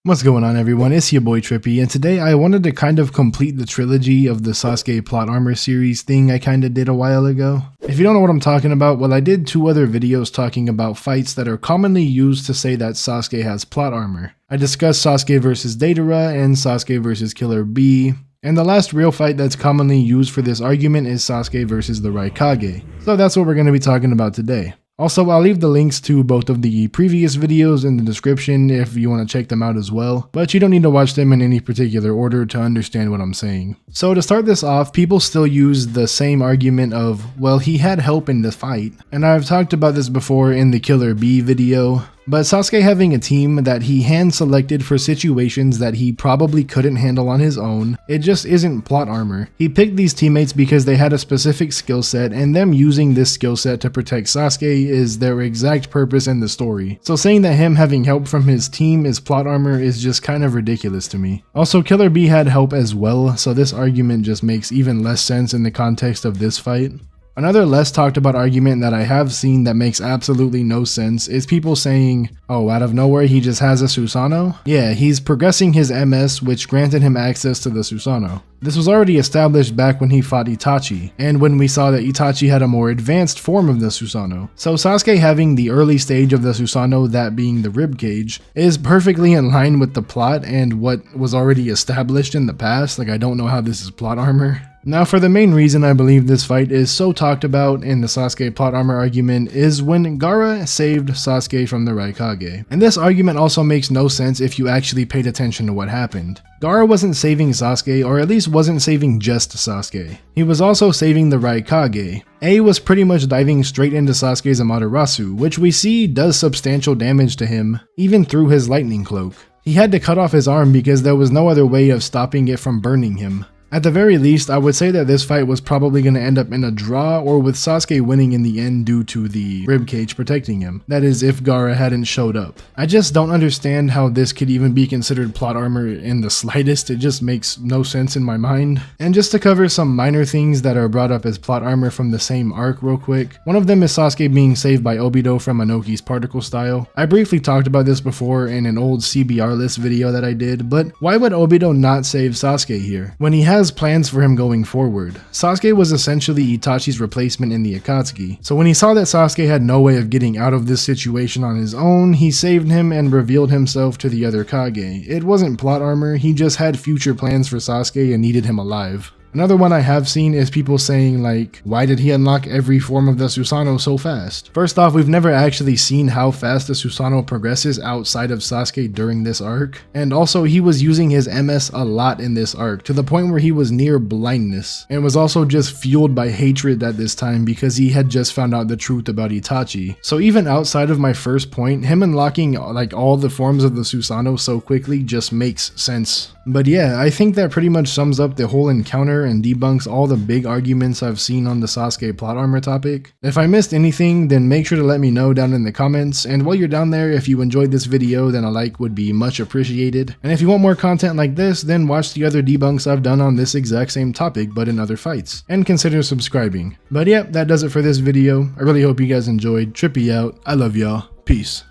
What's going on, everyone? It's your boy Trippy, and today I wanted to kind of complete the trilogy of the Sasuke plot armor series thing I kind of did a while ago. If you don't know what I'm talking about, well, I did 2 other videos talking about fights that are commonly used to say that Sasuke has plot armor. I discussed Sasuke vs Deidara and Sasuke vs Killer Bee, and the last real fight that's commonly used for this argument is Sasuke vs the Raikage. So that's what we're going to be talking about today. Also, I'll leave the links to both of the previous videos in the description if you want to check them out as well, but you don't need to watch them in any particular order to understand what I'm saying. So to start this off, people still use the same argument of, well, he had help in the fight, and I've talked about this before in the Killer Bee video. But Sasuke having a team that he hand-selected for situations that he probably couldn't handle on his own, it just isn't plot armor. He picked these teammates because they had a specific skill set, and them using this skill set to protect Sasuke is their exact purpose in the story. So saying that him having help from his team is plot armor is just kind of ridiculous to me. Also, Killer Bee had help as well, so this argument just makes even less sense in the context of this fight. Another less talked about argument that I have seen that makes absolutely no sense is people saying, oh, out of nowhere he just has a Susanoo? Yeah, he's progressing his MS, which granted him access to the Susanoo. This was already established back when he fought Itachi, and when we saw that Itachi had a more advanced form of the Susanoo. So Sasuke having the early stage of the Susanoo, that being the Ribcage, is perfectly in line with the plot and what was already established in the past. Like, I don't know how this is plot armor. Now, for the main reason I believe this fight is so talked about in the Sasuke plot armor argument is when Gaara saved Sasuke from the Raikage. And this argument also makes no sense if you actually paid attention to what happened. Gaara wasn't saving Sasuke, or at least wasn't saving just Sasuke. He was also saving the Raikage. A was pretty much diving straight into Sasuke's Amaterasu, which we see does substantial damage to him, even through his lightning cloak. He had to cut off his arm because there was no other way of stopping it from burning him. At the very least, I would say that this fight was probably going to end up in a draw or with Sasuke winning in the end due to the ribcage protecting him. That is, if Gaara hadn't showed up. I just don't understand how this could even be considered plot armor in the slightest. It just makes no sense in my mind. And just to cover some minor things that are brought up as plot armor from the same arc real quick, one of them is Sasuke being saved by Obito from Inoki's particle style. I briefly talked about this before in an old CBR list video that I did, but why would Obito not save Sasuke here when he has plans for him going forward? Sasuke was essentially Itachi's replacement in the Akatsuki, so when he saw that Sasuke had no way of getting out of this situation on his own, he saved him and revealed himself to the other Kage. It wasn't plot armor, he just had future plans for Sasuke and needed him alive. Another one I have seen is people saying, like, why did he unlock every form of the Susanoo so fast? First off, we've never actually seen how fast the Susanoo progresses outside of Sasuke during this arc. And also, he was using his MS a lot in this arc, to the point where he was near blindness, and was also just fueled by hatred at this time because he had just found out the truth about Itachi. So even outside of my first point, him unlocking like all the forms of the Susanoo so quickly just makes sense. But yeah, I think that pretty much sums up the whole encounter and debunks all the big arguments I've seen on the Sasuke plot armor topic. If I missed anything, then make sure to let me know down in the comments, and while you're down there, if you enjoyed this video, then a like would be much appreciated. And if you want more content like this, then watch the other debunks I've done on this exact same topic but in other fights, and consider subscribing. But yeah, that does it for this video. I really hope you guys enjoyed. Trippy out. I love y'all. Peace.